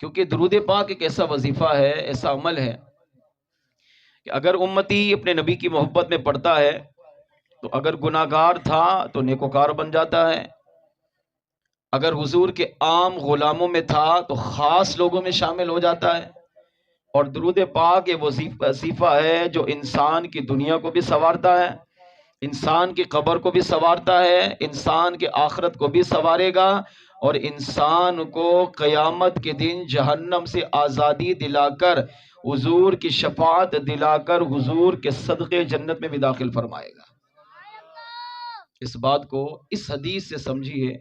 کیونکہ درود پاک ایک ایسا وظیفہ ہے، ایسا عمل ہے کہ اگر امتی اپنے نبی کی محبت میں پڑھتا ہے تو اگر گناہگار تھا تو نیکوکار بن جاتا ہے، اگر حضور کے عام غلاموں میں تھا تو خاص لوگوں میں شامل ہو جاتا ہے۔ اور درود پاک یہ وظیفہ ہے جو انسان کی دنیا کو بھی سنوارتا ہے، انسان کی قبر کو بھی سنوارتا ہے، انسان کی آخرت کو بھی سنوارے گا، اور انسان کو قیامت کے دن جہنم سے آزادی دلا کر، حضور کی شفاعت دلا کر، حضور کے صدقے جنت میں بھی داخل فرمائے گا۔ اس بات کو اس حدیث سے سمجھیے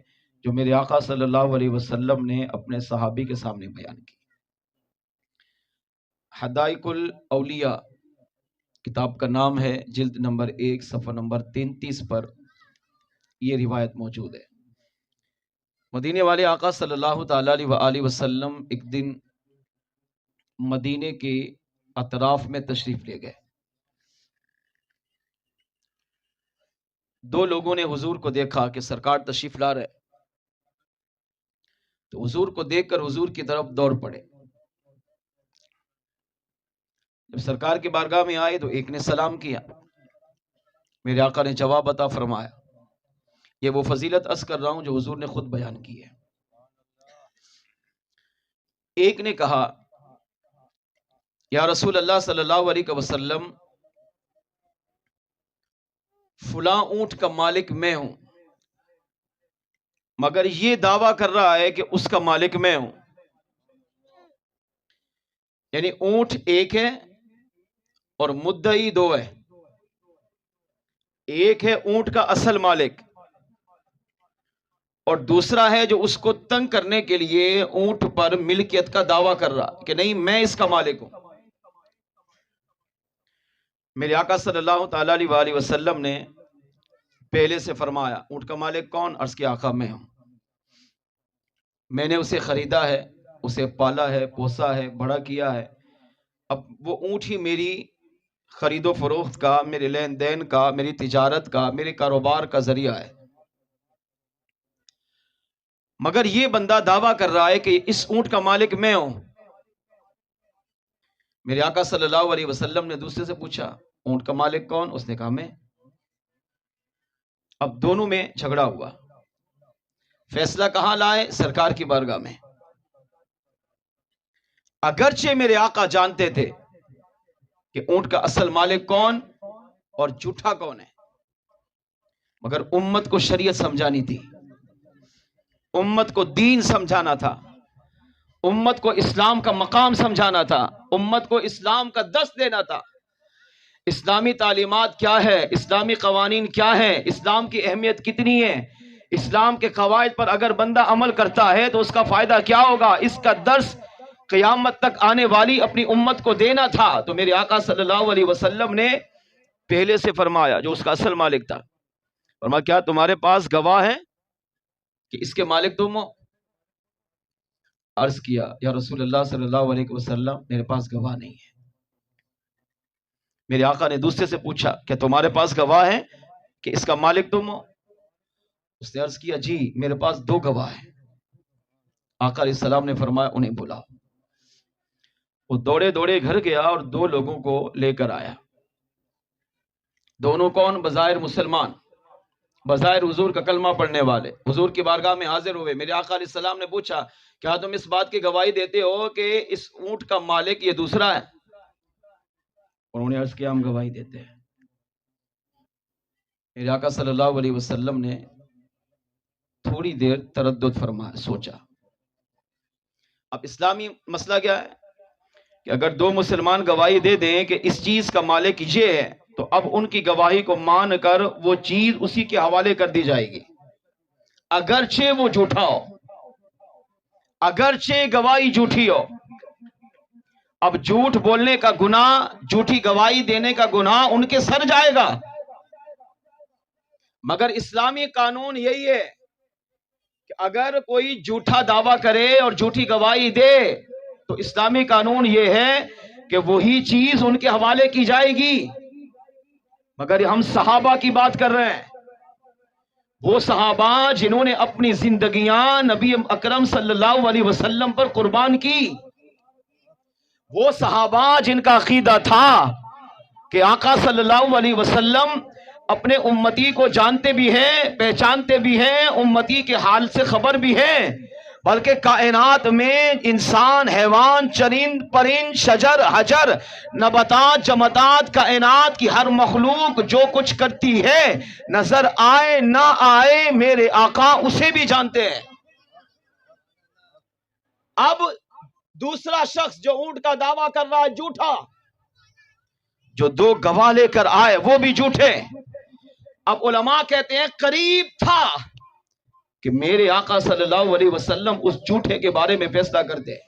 جو میرے آقا صلی اللہ علیہ وسلم نے اپنے صحابی کے سامنے بیان کی۔ حدائق الاولیاء کتاب کا نام ہے، جلد نمبر 1 صفحہ نمبر 33 پر یہ روایت موجود ہے۔ مدینے والے آقا صلی اللہ تعالی علیہ وآلہ وسلم ایک دن مدینے کے اطراف میں تشریف لے گئے۔ دو لوگوں نے حضور کو دیکھا کہ سرکار تشریف لا رہے، تو حضور کو دیکھ کر حضور کی طرف دوڑ پڑے۔ جب سرکار کی بارگاہ میں آئے تو ایک نے سلام کیا، میرے آقا نے جواب عطا فرمایا۔ یہ وہ فضیلت عرض کر رہا ہوں جو حضور نے خود بیان کی ہے۔ ایک نے کہا، یا رسول اللہ صلی اللہ علیہ وسلم، فلاں اونٹ کا مالک میں ہوں، مگر یہ دعویٰ کر رہا ہے کہ اس کا مالک میں ہوں۔ یعنی اونٹ ایک ہے اور مدعی دو ہے۔ ایک ہے اونٹ کا اصل مالک، اور دوسرا ہے جو اس کو تنگ کرنے کے لیے اونٹ پر ملکیت کا دعویٰ کر رہا کہ نہیں میں اس کا مالک ہوں۔ میرے آقا صلی اللہ تعالی علیہ وآلہ وسلم نے پہلے سے فرمایا، اونٹ کا مالک کون؟ عرض کیا، آقا میں ہوں، میں نے اسے خریدا ہے، اسے پالا ہے، پوسا ہے، بڑا کیا ہے، اب وہ اونٹ ہی میری خرید و فروخت کا، میرے لین دین کا، میری تجارت کا، میرے کاروبار کا ذریعہ ہے۔ مگر یہ بندہ دعویٰ کر رہا ہے کہ اس اونٹ کا مالک میں ہوں۔ میرے آقا صلی اللہ علیہ وسلم نے دوسرے سے پوچھا، اونٹ کا مالک کون؟ اس نے کہا میں۔ اب دونوں میں جھگڑا ہوا، فیصلہ کہاں لائے؟ سرکار کی بارگاہ میں۔ اگرچہ میرے آقا جانتے تھے کہ اونٹ کا اصل مالک کون اور جھوٹا کون ہے، مگر امت کو شریعت سمجھانی تھی، امت کو دین سمجھانا تھا، امت کو اسلام کا مقام سمجھانا تھا، امت کو اسلام کا درس دینا تھا۔ اسلامی تعلیمات کیا ہے، اسلامی قوانین کیا ہے، اسلام کی اہمیت کتنی ہے، اسلام کے قواعد پر اگر بندہ عمل کرتا ہے تو اس کا فائدہ کیا ہوگا، اس کا درس قیامت تک آنے والی اپنی امت کو دینا تھا۔ تو میرے آقا صلی اللہ علیہ وسلم نے پہلے سے فرمایا، جو اس کا اصل مالک تھا، فرمایا کیا تمہارے پاس گواہ ہے کہ اس کے مالک تم ہو؟ عرض کیا، یا رسول اللہ صلی اللہ علیہ وسلم، میرے پاس گواہ نہیں ہے۔ میرے آقا نے دوسرے سے پوچھا، کیا تمہارے پاس گواہ ہے کہ اس کا مالک تم ہو؟ اس نے عرض کیا، جی میرے پاس 2 گواہ ہیں۔ آقا علیہ السلام نے فرمایا انہیں بلاؤ۔ وہ دوڑے دوڑے گھر گیا اور 2 لوگوں کو لے کر آیا۔ دونوں کون؟ بظاہر مسلمان، بظاہر حضور کا کلمہ پڑھنے والے، حضور کی بارگاہ میں حاضر ہوئے۔ میرے آقا علیہ السلام نے پوچھا، کیا تم اس بات کی گواہی دیتے ہو کہ اس اونٹ کا مالک یہ دوسرا ہے؟ انہوں نے عرض کیا، ہم گواہی دیتے ہیں۔ میرے آقا صلی اللہ علیہ وسلم نے تھوڑی دیر تردد فرمایا، سوچا۔ اب اسلامی مسئلہ کیا ہے کہ اگر 2 مسلمان گواہی دے دیں کہ اس چیز کا مالک یہ ہے، تو اب ان کی گواہی کو مان کر وہ چیز اسی کے حوالے کر دی جائے گی، اگرچہ وہ جھوٹا ہو، اگرچہ گواہی جھوٹی ہو۔ اب جھوٹ بولنے کا گناہ، جھوٹی گواہی دینے کا گناہ ان کے سر جائے گا، مگر اسلامی قانون یہی ہے کہ اگر کوئی جھوٹا دعویٰ کرے اور جھوٹی گواہی دے تو اسلامی قانون یہ ہے کہ وہی چیز ان کے حوالے کی جائے گی۔ مگر ہم صحابہ کی بات کر رہے ہیں، وہ صحابہ جنہوں نے اپنی زندگیاں نبی اکرم صلی اللہ علیہ وسلم پر قربان کی، وہ صحابہ جن کا عقیدہ تھا کہ آقا صلی اللہ علیہ وسلم اپنے امتی کو جانتے بھی ہیں، پہچانتے بھی ہیں، امتی کے حال سے خبر بھی ہیں، بلکہ کائنات میں انسان، حیوان، چرند، پرند، شجر، حجر، نباتات، جمادات، کائنات کی ہر مخلوق جو کچھ کرتی ہے، نظر آئے نہ آئے، میرے آقا اسے بھی جانتے ہیں۔ اب دوسرا شخص جو اونٹ کا دعویٰ کر رہا ہے جھوٹا، جو دو گواہ لے کر آئے وہ بھی جھوٹے۔ اب علماء کہتے ہیں قریب تھا کہ میرے آقا صلی اللہ علیہ وسلم اس جھوٹے کے بارے میں فیصلہ کرتے ہیں۔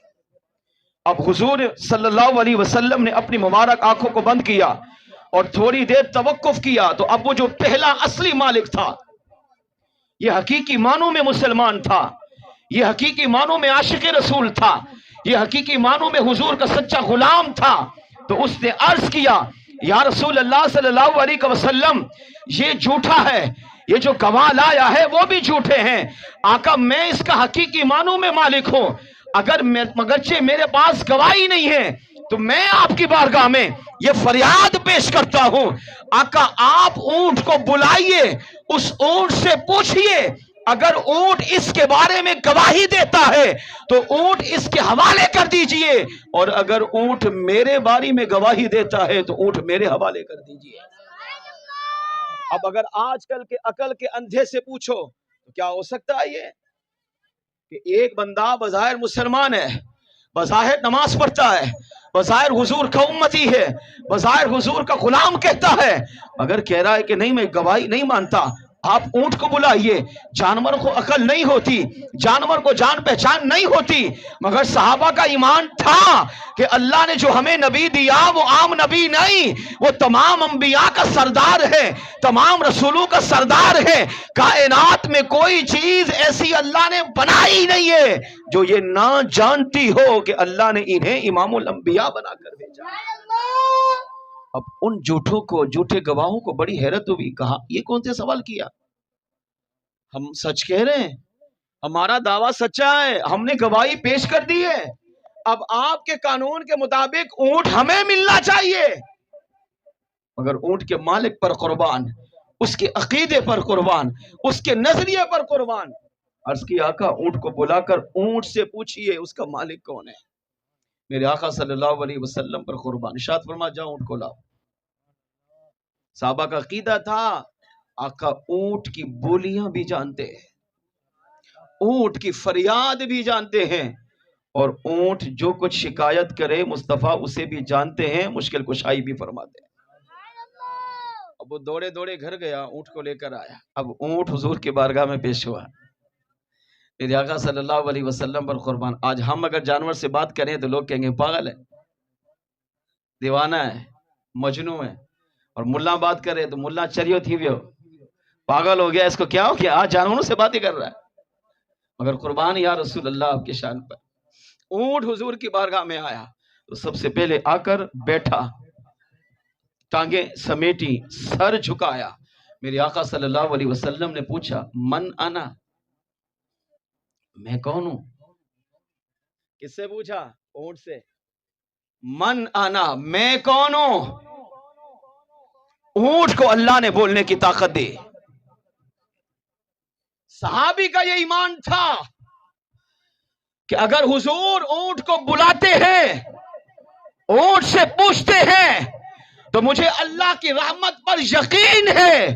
اب حضور صلی اللہ علیہ وسلم نے اپنی مبارک آنکھوں کو بند کیا اور تھوڑی دیر توقف کیا، تو اب وہ جو پہلا اصلی مالک تھا، یہ حقیقی معنوں میں مسلمان تھا، یہ حقیقی معنوں میں عاشق رسول تھا، یہ حقیقی معنوں میں حضور کا سچا غلام تھا، تو اس نے عرض کیا یا رسول اللہ صلی اللہ علیہ وسلم یہ جھوٹا ہے، یہ جو گواہ لایا ہے وہ بھی جھوٹے ہیں، آقا میں اس کا حقیقی معنوں میں مالک ہوں، مگرچہ میرے پاس گواہی نہیں ہے تو میں آپ کی بارگاہ میں یہ فریاد پیش کرتا ہوں، آقا آپ اونٹ کو بلائیے، اس اونٹ سے پوچھئے، اگر اونٹ اس کے بارے میں گواہی دیتا ہے تو اونٹ اس کے حوالے کر دیجئے، اور اگر اونٹ میرے بارے میں گواہی دیتا ہے تو اونٹ میرے حوالے کر دیجئے۔ اب اگر آج کل کے عقل کے اندھے سے پوچھو تو کیا ہو سکتا ہے یہ کہ ایک بندہ بظاہر مسلمان ہے، بظاہر نماز پڑھتا ہے، بظاہر حضور کا امتی ہے، بظاہر حضور کا غلام کہتا ہے، مگر کہہ رہا ہے کہ نہیں میں گواہی نہیں مانتا۔ آپ اونٹ کو بلائیے، جانور کو عقل نہیں ہوتی، جانور کو جان پہچان نہیں ہوتی، مگر صحابہ کا ایمان تھا کہ اللہ نے جو ہمیں نبی دیا وہ عام نبی نہیں، وہ تمام انبیاء کا سردار ہے، تمام رسولوں کا سردار ہے، کائنات میں کوئی چیز ایسی اللہ نے بنائی نہیں ہے جو یہ نہ جانتی ہو کہ اللہ نے انہیں امام الانبیاء بنا کر بھیجا۔ اب ان جھوٹوں کو، جھوٹے گواہوں کو بڑی حیرت ہوئی، کہا یہ کون سے سوال کیا، ہم سچ کہہ رہے ہیں، ہمارا دعویٰ سچا ہے، ہم نے گواہی پیش کر دی ہے، اب آپ کے قانون کے مطابق اونٹ ہمیں ملنا چاہیے، مگر اونٹ کے مالک پر قربان، اس کے عقیدے پر قربان، اس کے نظریے پر قربان۔ عرض کی آقا اونٹ کو بلا کر اونٹ سے پوچھئے اس کا مالک کون ہے، میرے آقا صلی اللہ علیہ وسلم پر قربان۔ ارشاد فرما جاؤ اونٹ کو لاؤ۔ صحابہ کا عقیدہ تھا آقا اونٹ کی بولیاں بھی جانتے ہیں، اونٹ کی فریاد بھی جانتے ہیں، اور اونٹ جو کچھ شکایت کرے مصطفیٰ اسے بھی جانتے ہیں، مشکل کشائی بھی فرماتے ہیں۔ اب وہ دوڑے دوڑے گھر گیا، اونٹ کو لے کر آیا، اب اونٹ حضور کی بارگاہ میں پیش ہوا، میرے آقا صلی اللہ علیہ وسلم پر قربان۔ آج ہم اگر جانور سے بات کریں تو لوگ کہیں گے پاگل ہے، دیوانہ ہے، مجنون ہے، اور ملا بات کرے تو ملا چریو تھی بھی ہو، پاگل ہو گیا، اس کو کیا ہو گیا، آج جانوروں سے باتیں کر رہا ہے۔ مگر قربان یا رسول اللہ آپ کے شان پر، اونٹ حضور کی بارگاہ میں آیا تو سب سے پہلے آ کر بیٹھا، ٹانگیں سمیٹی، سر جھکایا، میرے آقا صلی اللہ علیہ وسلم نے پوچھا من انا، میں کون ہوں؟ کس سے پوچھا؟ اونٹ سے۔ من انا، میں کون ہوں؟ اونٹ کو اللہ نے بولنے کی طاقت دی۔ صحابی کا یہ ایمان تھا کہ اگر حضور اونٹ کو بلاتے ہیں، اونٹ سے پوچھتے ہیں، تو مجھے اللہ کی رحمت پر یقین ہے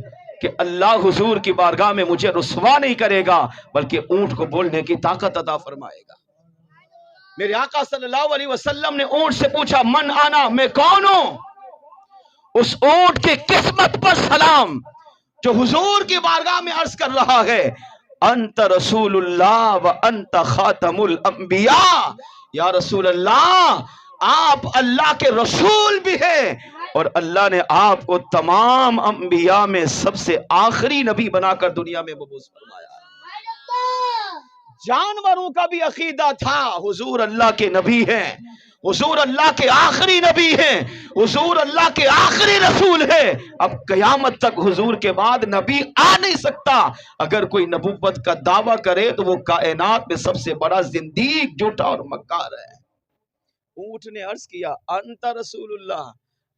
کہ اللہ حضور کی بارگاہ میں مجھے رسوا نہیں کرے گا، بلکہ اونٹ کو بولنے کی طاقت عطا فرمائے گا۔ میرے آقا صلی اللہ علیہ وسلم نے اونٹ سے پوچھا من آنا، میں کون ہوں؟ اس اونٹ کی قسمت پر سلام جو حضور کی بارگاہ میں عرض کر رہا ہے انت رسول اللہ و انت خاتم الانبیاء، یا رسول اللہ آپ اللہ کے رسول بھی ہیں اور اللہ نے آپ کو تمام انبیاء میں سب سے آخری نبی بنا کر دنیا میں مبعوث فرمایا۔ جانوروں کا بھی عقیدہ تھا حضور اللہ کے نبی ہیں، حضور اللہ کے آخری نبی ہیں، حضور اللہ کے آخری رسول ہیں. اب قیامت تک حضور کے بعد نبی آ نہیں سکتا. اگر کوئی نبوت کا دعویٰ کرے تو وہ کائنات میں سب سے بڑا زندیق، جھوٹا اور مکار ہے. اونٹ نے عرض کیا انت رسول اللہ،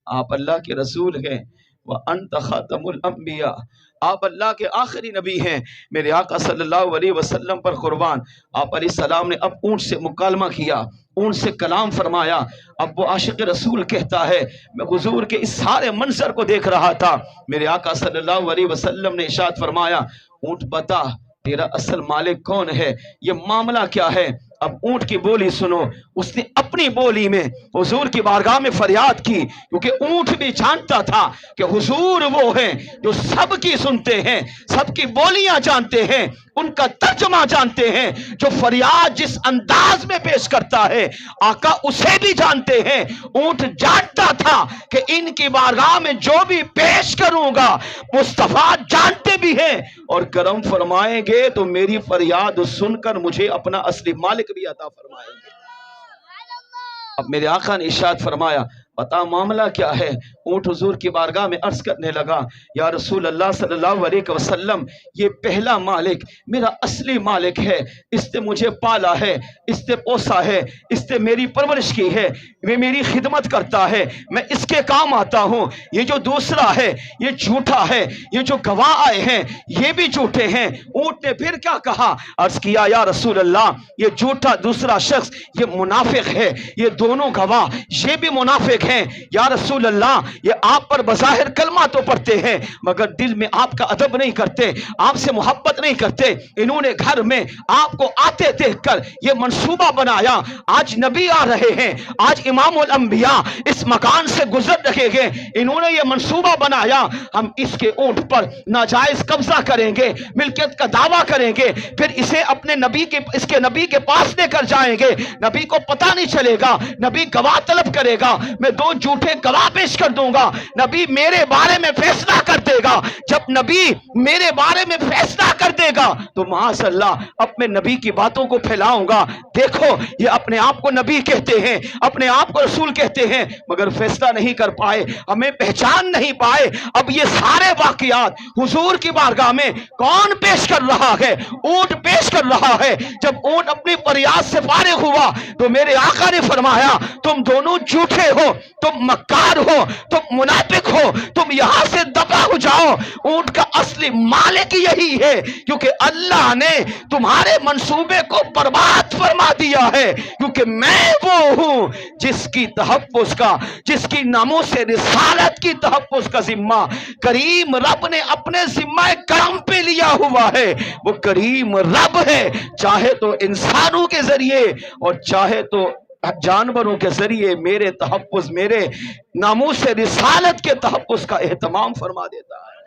آپ اللہ کے رسول ہیں، وانت خاتم الانبیاء، آپ اللہ کے آخری نبی ہیں. میرے آقا صلی اللہ علیہ وسلم پر قربان. آپ علیہ السلام نے اب اونٹ سے مکالمہ کیا، اونٹ سے کلام فرمایا. اب وہ عاشق رسول کہتا ہے میں حضور کے اس سارے منظر کو دیکھ رہا تھا. میرے آقا صلی اللہ علیہ وسلم نے ارشاد فرمایا اونٹ بتا تیرا اصل مالک کون ہے، یہ معاملہ کیا ہے. اب اونٹ کی بولی سنو. اس نے اپنی بولی میں حضور کی بارگاہ میں فریاد کی، کیونکہ اونٹ بھی جانتا تھا کہ حضور وہ ہیں جو سب کی سنتے ہیں، سب کی بولیاں جانتے ہیں، ان کا ترجمہ جانتے ہیں. جو فریاد جس انداز میں پیش کرتا ہے آقا اسے بھی جانتے ہیں. اونٹ جانتا تھا کہ ان کی بارگاہ میں جو بھی پیش کروں گا مصطفیٰ جانتے بھی ہیں اور کرم فرمائیں گے تو میری فریاد سن کر مجھے اپنا اصلی مالک بھی عطا فرمائیں گے. اب میرے آقا نے ارشاد فرمایا بتا معاملہ کیا ہے. اونٹ حضور کی بارگاہ میں عرض کرنے لگا یا رسول اللہ صلی اللہ علیہ وسلم، یہ پہلا مالک میرا اصلی مالک ہے، اس نے مجھے پالا ہے، اس نے پوسا ہے، اس نے میری پرورش کی ہے، وہ میری خدمت کرتا ہے، میں اس کے کام آتا ہوں. یہ جو دوسرا ہے یہ جھوٹا ہے، یہ جو گواہ آئے ہیں یہ بھی جھوٹے ہیں. اونٹ نے پھر کیا کہا، عرض کیا یا رسول اللہ یہ جھوٹا دوسرا شخص یہ منافق ہے، یہ دونوں گواہ یہ بھی منافق ہیں. یا رسول اللہ یہ آپ پر بظاہر کلمہ تو پڑھتے ہیں مگر دل میں آپ کا ادب نہیں کرتے، آپ سے محبت نہیں کرتے. انہوں نے گھر میں آپ کو آتے دیکھ کر یہ منصوبہ بنایا آج نبی آ رہے ہیں، آج امام الانبیاء اس مکان سے گزر رہے ہیں. انہوں نے یہ منصوبہ بنایا ہم اس کے اونٹ پر ناجائز قبضہ کریں گے، ملکیت کا دعویٰ کریں گے، پھر اسے اپنے اس کے نبی کے پاس لے کر جائیں گے. نبی کو پتہ نہیں چلے گا، نبی گواہ طلب کرے گا، میں 2 جھوٹے گواہ پیش کر دوں گا، نبی میرے بارے میں فیصلہ کر دے گا. جب نبی میرے بارے میں فیصلہ کر دے گا تو معاذ اللہ اپنے نبی کی باتوں کو پھیلاؤں گا. دیکھو یہ اپنے آپ کو نبی کہتے ہیں، اپنے آپ کو رسول کہتے ہیں مگر فیصلہ نہیں کر پائے، ہمیں پہچان نہیں پائے. اب یہ سارے واقعات حضور کی بارگاہ میں کون پیش کر رہا ہے؟ اونٹ پیش کر رہا ہے. جب اونٹ اپنی فریاد سے فارغ ہوا تو میرے آقا نے فرمایا تم دونوں جھوٹے ہو، تم مکار ہو، تم منافق ہو، تم یہاں سے دفع ہو جاؤ. اونٹ کا اصلی مالک یہی ہے کیونکہ اللہ نے تمہارے منصوبے کو برباد فرما دیا ہے. کیونکہ میں وہ ہوں جس کی تحفظ کا، جس کی ناموس رسالت کی تحفظ کا ذمہ کریم رب نے اپنے ذمہ کرم پہ لیا ہوا ہے. وہ کریم رب ہے، چاہے تو انسانوں کے ذریعے اور چاہے تو جانوروں کے ذریعے میرے تحفظ، میرے ناموس رسالت کے تحفظ کا اہتمام فرما دیتا ہے.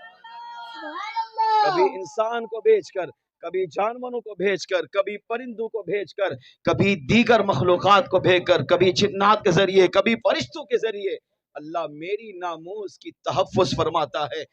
کبھی انسان کو بھیج کر، کبھی جانوروں کو بھیج کر، کبھی پرندوں کو بھیج کر، کبھی دیگر مخلوقات کو بھیج کر، کبھی جنات کے ذریعے، کبھی فرشتوں کے ذریعے اللہ میری ناموس کی تحفظ فرماتا ہے.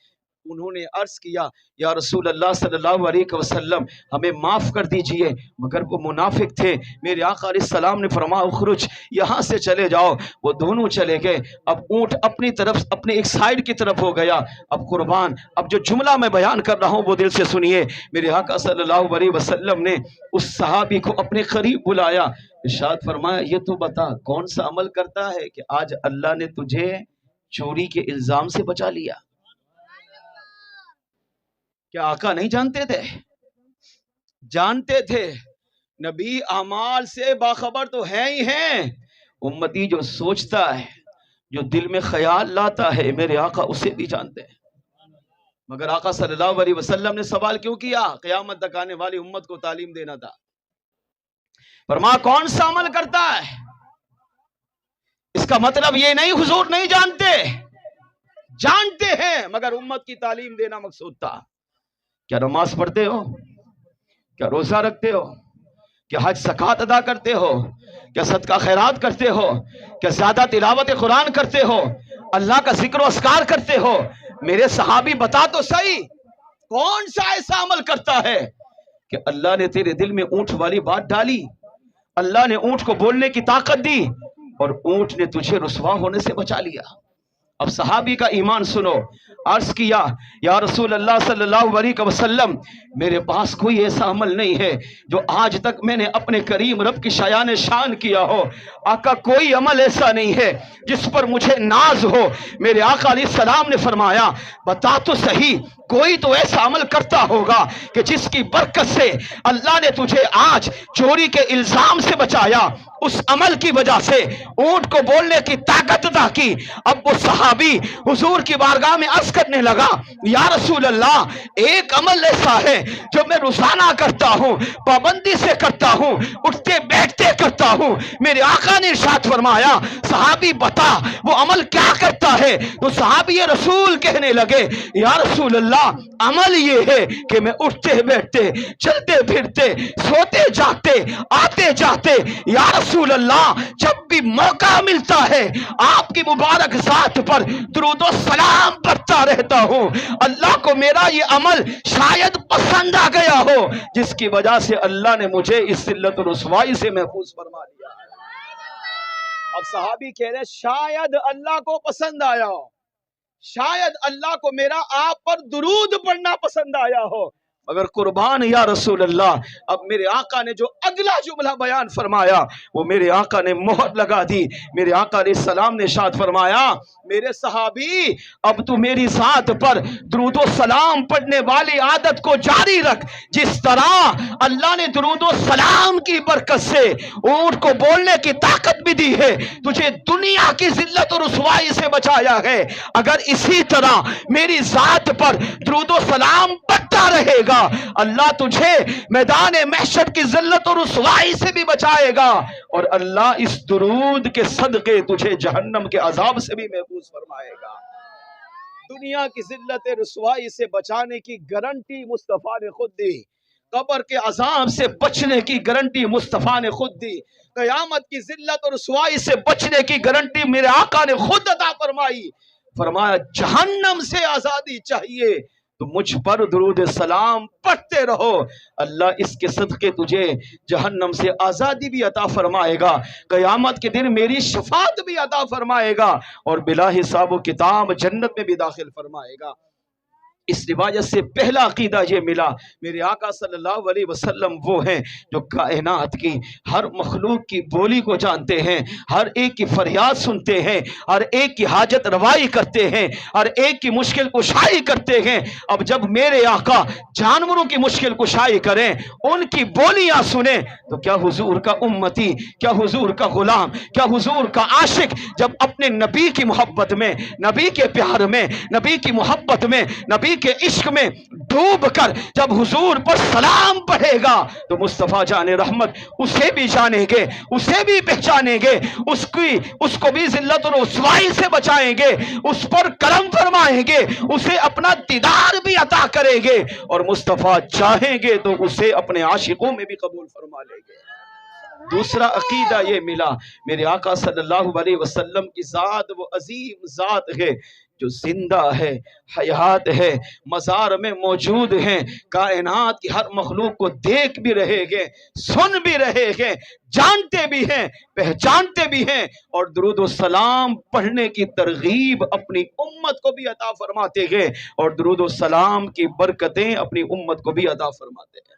انہوں نے عرض کیا یا رسول اللہ صلی اللہ علیہ وسلم ہمیں معاف کر دیجئے، مگر وہ منافق تھے. میرے آقا علیہ السلام نے فرمایا اخرج، یہاں سے چلے جاؤ. وہ دونوں چلے گئے. اب اونٹ اپنی طرف، اپنے ایک سائیڈ کی طرف ہو گیا. اب قربان، اب جو جملہ میں بیان کر رہا ہوں وہ دل سے سنیے. میرے آقا صلی اللہ علیہ وسلم نے اس صحابی کو اپنے قریب بلایا، ارشاد فرمایا یہ تو بتا کون سا عمل کرتا ہے کہ آج اللہ نے تجھے چوری کے الزام سے بچا لیا. کیا آقا نہیں جانتے تھے؟ جانتے تھے. نبی اعمال سے باخبر تو ہے ہی ہیں. امتی جو سوچتا ہے، جو دل میں خیال لاتا ہے، میرے آقا اسے بھی جانتے ہیں. مگر آقا صلی اللہ علیہ وسلم نے سوال کیوں کیا؟ قیامت تک آنے والی امت کو تعلیم دینا تھا. فرمایا کون سا عمل کرتا ہے؟ اس کا مطلب یہ نہیں حضور نہیں جانتے، جانتے ہیں مگر امت کی تعلیم دینا مقصود تھا. کیا نماز پڑھتے ہو؟ کیا روزہ رکھتے ہو؟ کیا حج زکوٰۃ ادا کرتے ہو؟ کیا صدقہ خیرات کرتے ہو؟ کیا زیادہ تلاوت قرآن کرتے ہو؟ اللہ کا ذکر و اذکار کرتے ہو؟ میرے صحابی بتا تو صحیح کون سا ایسا عمل کرتا ہے کہ اللہ نے تیرے دل میں اونٹ والی بات ڈالی، اللہ نے اونٹ کو بولنے کی طاقت دی اور اونٹ نے تجھے رسوا ہونے سے بچا لیا۔ اب صحابی کا ایمان سنو، عرض کیا یا رسول اللہ صلی اللہ علیہ وسلم، میرے پاس کوئی ایسا عمل نہیں ہے جو آج تک میں نے اپنے کریم رب کی شایان شان کیا ہو۔ آقا کوئی عمل ایسا نہیں ہے جس پر مجھے ناز ہو۔ میرے آقا علیہ السلام نے فرمایا بتا تو صحیح، کوئی تو ایسا عمل کرتا ہوگا کہ جس کی برکت سے اللہ نے تجھے آج چوری کے الزام سے بچایا، اس عمل کی وجہ سے اونٹ کو بولنے کی طاقت عطا کی۔ اب وہ صحابی حضور کی بارگاہ میں عرض کرنے لگا یا رسول اللہ، ایک عمل ایسا ہے جو میں روزانہ کرتا ہوں، پابندی سے کرتا ہوں، اٹھتے بیٹھتے کرتا ہوں۔ میرے آقا نے ارشاد فرمایا صحابی بتا وہ عمل کیا کرتا ہے؟ تو صحابی رسول کہنے لگے یا رسول اللہ، عمل یہ ہے کہ میں اٹھتے بیٹھتے، چلتے پھرتے، سوتے جاگتے، آتے جاتے، یا رسول اللہ جب بھی موقع ملتا ہے آپ کی مبارک ذات پر درود و سلام پڑھتا رہتا ہوں۔ اللہ کو میرا یہ عمل شاید پسند آ گیا ہو، جس کی وجہ سے اللہ نے مجھے اس ذلت و رسوائی سے محفوظ فرما لیا۔ اب صحابی کہہ رہے شاید اللہ کو پسند آیا ہو، شاید اللہ کو میرا آپ پر درود پڑھنا پسند آیا ہو، مگر قربان یا رسول اللہ، اب میرے آقا نے جو اگلا جملہ بیان فرمایا وہ میرے آقا نے مہر لگا دی۔ میرے آقا علیہ السلام نے ارشاد فرمایا میرے صحابی اب تو میری ذات پر درود و سلام پڑھنے والی عادت کو جاری رکھ، جس طرح اللہ نے درود و سلام کی برکت سے اونٹ کو بولنے کی طاقت بھی دی ہے، تجھے دنیا کی ذلت و رسوائی سے بچایا ہے۔ اگر اسی طرح میری ذات پر درود و سلام پڑھتا رہے گا، اللہ تجھے میدان محشر کی ذلت و رسوائی سے بھی بچائے گا، اور اللہ اس درود کے صدقے تجھے جہنم کے عذاب سے بھی محفوظ فرمائے گا۔ دنیا کی ذلت رسوائی سے بچانے کی گارنٹی مصطفیٰ نے خود دی، قبر کے عذاب سے بچنے کی گارنٹی مصطفیٰ نے خود دی، قیامت کی ذلت اور رسوائی سے بچنے کی گارنٹی میرے آقا نے خود عطا فرمائی۔ فرمایا جہنم سے آزادی چاہیے تو مجھ پر درود سلام پڑھتے رہو، اللہ اس کے صدقے تجھے جہنم سے آزادی بھی عطا فرمائے گا، قیامت کے دن میری شفاعت بھی عطا فرمائے گا، اور بلا حساب و کتاب جنت میں بھی داخل فرمائے گا۔ اس روایت سے پہلا عقیدہ یہ ملا، میرے آقا صلی اللہ علیہ وسلم وہ ہیں جو کائنات کی ہر مخلوق کی بولی کو جانتے ہیں، ہر ایک کی فریاد سنتے ہیں، ہر ایک کی حاجت روائی کرتے ہیں، ہر ایک کی مشکل کشائی کرتے ہیں۔ اب جب میرے آقا جانوروں کی مشکل کشائی کریں، ان کی بولیاں سنیں، تو کیا حضور کا امتی، کیا حضور کا غلام، کیا حضور کا عاشق جب اپنے نبی کی محبت میں، نبی کے پیار میں، نبی کی محبت میں، نبی کے عشق میں ڈوب کر جب حضور پر سلام پڑھے گا تو مصطفیٰ جان رحمت اسے بھی جانیں گے، اسے بھی پہچانیں گے، اس کو بھی ذلت و رسوائی سے بچائیں گے، اس پر کرم فرمائیں گے، اسے اپنا دیدار بھی عطا کریں گے، اور مصطفیٰ چاہیں گے تو اسے اپنے عاشقوں میں بھی قبول فرما لیں گے۔ دوسرا عقیدہ یہ ملا، میرے آقا صلی اللہ علیہ وسلم کی ذات وہ عظیم ذات ہے جو زندہ ہے، حیات ہے، مزار میں موجود ہیں، کائنات کی ہر مخلوق کو دیکھ بھی رہے گے، سن بھی رہے گے، جانتے بھی ہیں، پہچانتے بھی ہیں، اور درود و سلام پڑھنے کی ترغیب اپنی امت کو بھی عطا فرماتے ہیں، اور درود و سلام کی برکتیں اپنی امت کو بھی عطا فرماتے ہیں۔